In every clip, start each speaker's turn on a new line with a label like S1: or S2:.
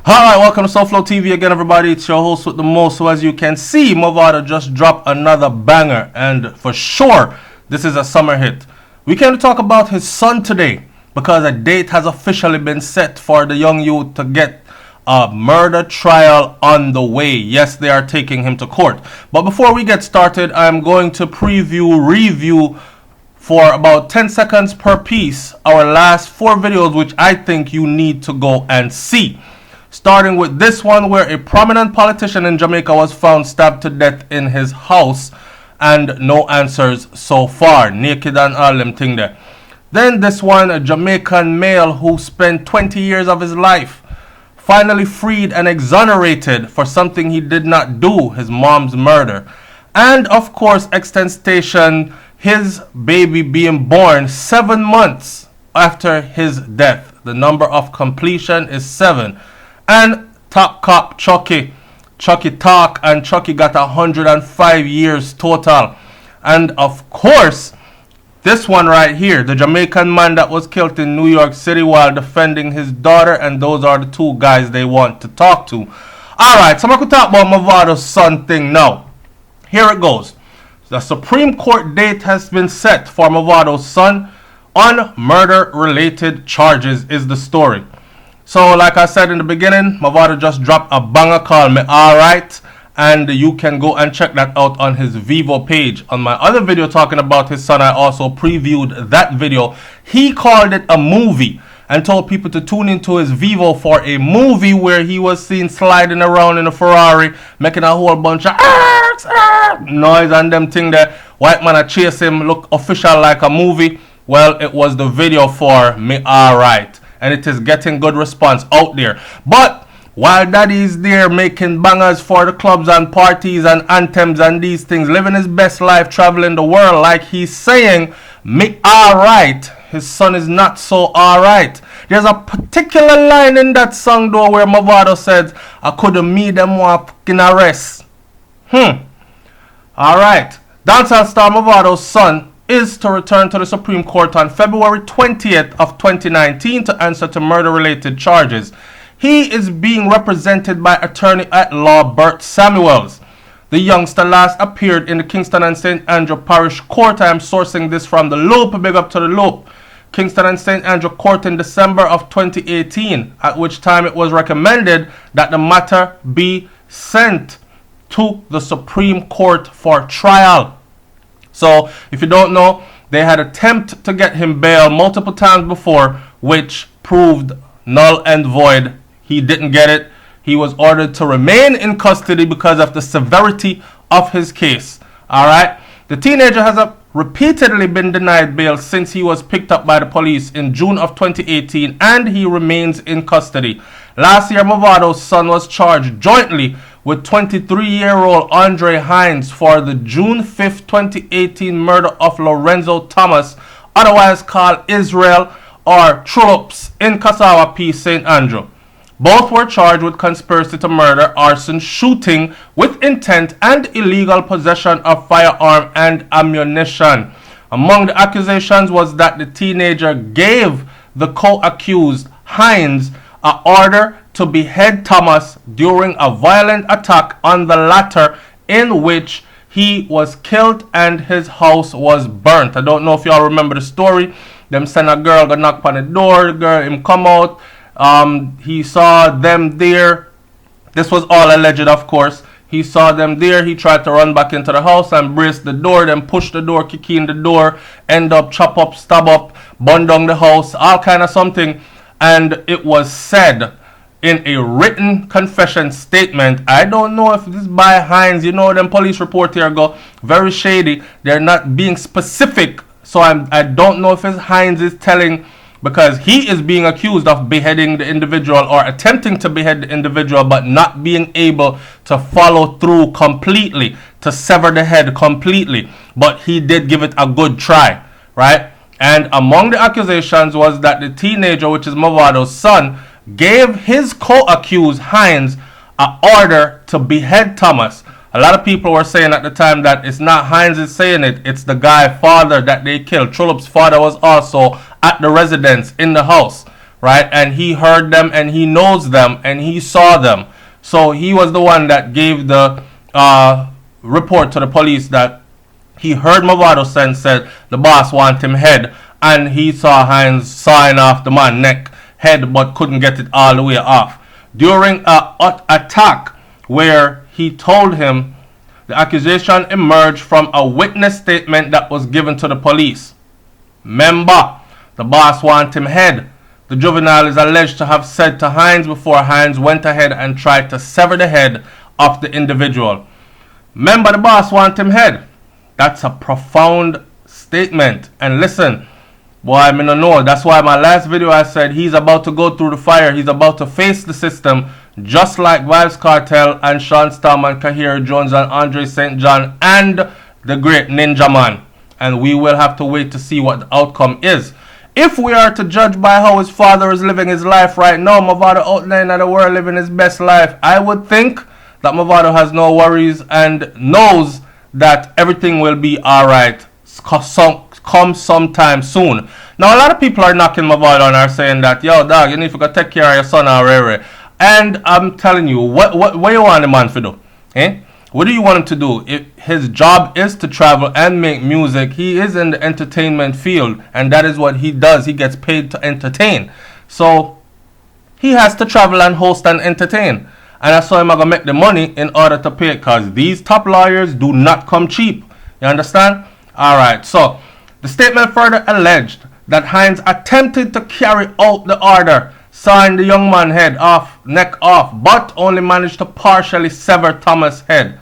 S1: Alright, welcome to Soulflow TV again, everybody. It's your host with the most. So as you can see, Mavado just dropped another banger, and for sure, this is a summer hit. We came to talk about his son today because a date has officially been set for the young youth to get a murder trial on the way. Yes, they are taking him to court. But before we get started, I'm going to review for about 10 seconds per piece our last 4 videos, which I think you need to go and see. Starting with this one where a prominent politician in Jamaica was found stabbed to death in his house, and no answers so far. Naked and all them thing there. Then this one, a Jamaican male who spent 20 years of his life finally freed and exonerated for something he did not do, his mom's murder. And of course, extension, his baby being born 7 months after his death. The number of completion is 7. And top cop Chucky talk, and Chucky got 105 years total. And of course, this one right here, the Jamaican man that was killed in New York City while defending his daughter, and those are the 2 guys they want to talk to. Alright, so I'm going to talk about Mavado's son thing now. Here it goes. The Supreme Court date has been set for Mavado's son on murder-related charges is the story. So like I said in the beginning, Mavado just dropped a banger called Me Alright, and you can go and check that out on his Vivo page. On my other video talking about his son, I also previewed that video. He called it a movie and told people to tune into his Vivo for a movie where he was seen sliding around in a Ferrari, making a whole bunch of noise and them thing there. White man a chase him, look official like a movie. Well, it was the video for Me Alright, and it is getting good response out there. But while daddy is there making bangers for the clubs and parties and anthems and these things, living his best life, traveling the world like he's saying, Me Alright, his son is not so alright. There's a particular line in that song though where Mavado says, I couldn't meet them one fucking arrest. Alright, dancehall star Mavado's son is to return to the Supreme Court on February 20th of 2019 to answer to murder-related charges. He is being represented by attorney at law Bert Samuels. The youngster last appeared in the Kingston and St. Andrew Parish Court. I am sourcing this from the Loop. Big up to the Loop. Kingston and St. Andrew Court in December of 2018, at which time it was recommended that the matter be sent to the Supreme Court for trial. So, if you don't know, they had attempted to get him bail multiple times before, which proved null and void. He didn't get it. He was ordered to remain in custody because of the severity of his case. Alright? The teenager has repeatedly been denied bail since he was picked up by the police in June of 2018, and he remains in custody. Last year, Mavado's son was charged jointly with 23-year-old Andre Hines for the June 5th, 2018 murder of Lorenzo Thomas, otherwise called Israel or Trollops, in Casawa P. St. Andrew. Both were charged with conspiracy to murder, arson, shooting with intent, and illegal possession of firearm and ammunition. Among the accusations was that the teenager gave the co-accused Hines an order to behead Thomas during a violent attack on the latter, in which he was killed and his house was burnt. I don't know if y'all remember the story. Them send a girl go knock on the door, the girl him come out. He saw them there. This was all alleged, of course. He saw them there. He tried to run back into the house and brace the door, then push the door, kick in the door, end up chop up, stab up, burn down the house, all kind of something. And it was said in a written confession statement. I don't know if this is by Hines. You know, them police report here go very shady. They're not being specific. So I don't know if it's Hines is telling, because he is being accused of beheading the individual or attempting to behead the individual, but not being able to follow through completely, to sever the head completely. But he did give it a good try, right? And among the accusations was that the teenager, which is Mavado's son, gave his co-accused Hines an order to behead Thomas. A lot of people were saying at the time that it's not Hines is saying it, it's the guy father that they killed. Trollope's father was also at the residence in the house, right? And he heard them and he knows them and he saw them. So he was the one that gave the report to the police that he heard Mavado said the boss want him head, and he saw Hines sawing off the man's neck, head, but couldn't get it all the way off. During an attack where he told him, the accusation emerged from a witness statement that was given to the police. Remember, the boss want him head. The juvenile is alleged to have said to Hines before Hines went ahead and tried to sever the head of the individual. Remember, the boss want him head. That's a profound statement. And listen, boy, I mean, no, that's why my last video I said he's about to go through the fire. He's about to face the system, just like Vybz Kartel and Sean Storm and Kahir Jones and Andre St. John and the great Ninja Man. And we will have to wait to see what the outcome is. If we are to judge by how his father is living his life right now, Mavado out there in the world living his best life, I would think that Mavado has no worries and knows that everything will be alright come sometime soon. Now, a lot of people are knocking Mavado and are saying that, yo, dog, you need to go take care of your son already. And I'm telling you, what you want the man to do? Eh? What do you want him to do? If his job is to travel and make music, he is in the entertainment field, and that is what he does. He gets paid to entertain. So he has to travel and host and entertain. And that's how I'm going to make the money in order to pay it, because these top lawyers do not come cheap. You understand? Alright, so the statement further alleged that Hines attempted to carry out the order, sawing the young man's head off, neck off, but only managed to partially sever Thomas' head.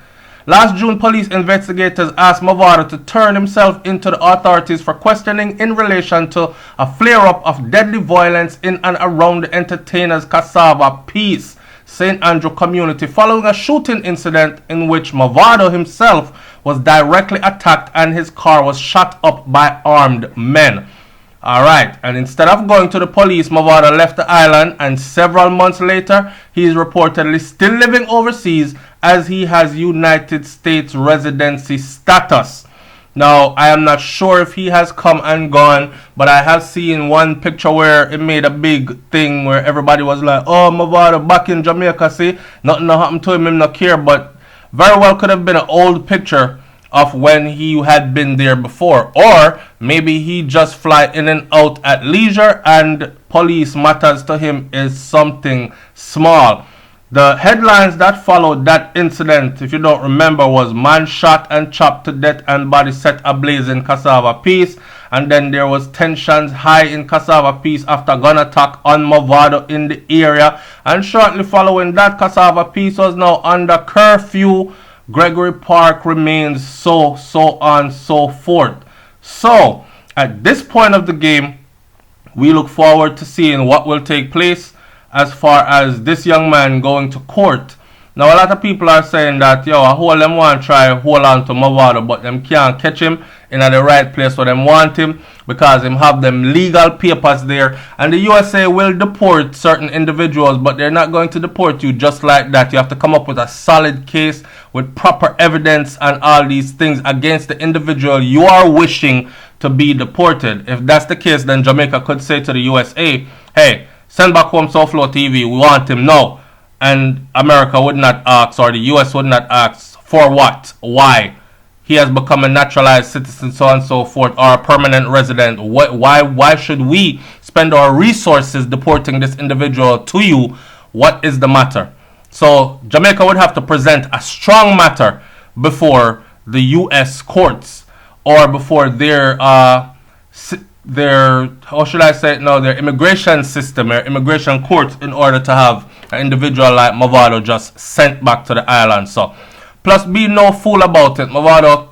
S1: Last June, police investigators asked Mavado to turn himself into the authorities for questioning in relation to a flare-up of deadly violence in and around the entertainer's Cassava Peace, St. Andrew community, following a shooting incident in which Mavado himself was directly attacked and his car was shot up by armed men. Alright, and instead of going to the police, Mavado left the island, and several months later, he is reportedly still living overseas as he has United States residency status. Now, I am not sure if he has come and gone, but I have seen one picture where it made a big thing where everybody was like, oh, Mavado back in Jamaica, see, nothing happened to him not care, but very well could have been an old picture of when he had been there before, or maybe he just fly in and out at leisure and police matters to him is something small. The headlines that followed that incident, if you don't remember, was man shot and chopped to death and body set ablaze in Cassava Peace, and then there was tensions high in Cassava Peace after gun attack on Mavado in the area, and shortly following that, Cassava Peace was now under curfew. Gregory Park remains, so on, so forth. So, at this point of the game, we look forward to seeing what will take place as far as this young man going to court. Now, a lot of people are saying that, yo, I hold them want to try hold on to Mavado, but them can't catch him in the right place where them want him, because him have them legal papers there, and the USA will deport certain individuals, but they're not going to deport you just like that. You have to come up with a solid case with proper evidence and all these things against the individual you are wishing to be deported. If that's the case, then Jamaica could say to the USA, hey, send back home Soulflow TV, we want him now. And America would not ask, or the US would not ask, for what? Why? He has become a naturalized citizen, so on and so forth, or a permanent resident. Why should we spend our resources deporting this individual to you? What is the matter? So Jamaica would have to present a strong matter before the US courts, or before their how should I say it now, their immigration system, their immigration courts, in order to have an individual like Mavado just sent back to the island. So, plus be no fool about it. Mavado,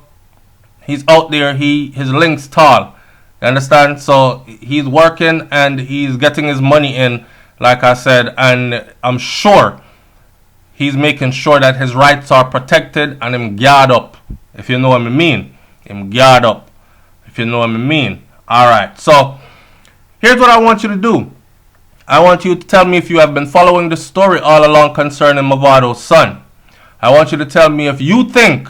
S1: he's out there, his links tall. You understand? So he's working and he's getting his money in, like I said, and I'm sure he's making sure that his rights are protected and him guard up, if you know what I mean. Him guard up, if you know what I mean. Alright, so here's what I want you to do. I want you to tell me if you have been following the story all along concerning Mavado's son. I want you to tell me if you think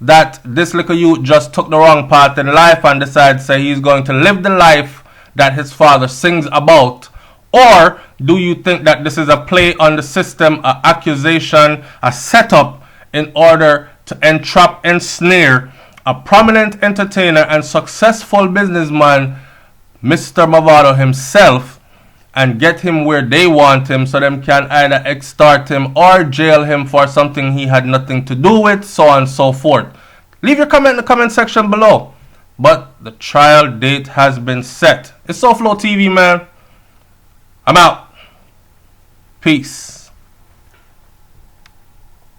S1: that this little youth just took the wrong path in life and decided to say he's going to live the life that his father sings about, or do you think that this is a play on the system, an accusation, a setup in order to entrap, ensnare a prominent entertainer and successful businessman, Mr. Mavado himself, and get him where they want him so them can either extort him or jail him for something he had nothing to do with, so on and so forth. Leave your comment in the comment section below. But the trial date has been set. It's SoFlo TV, man. I'm out. Peace.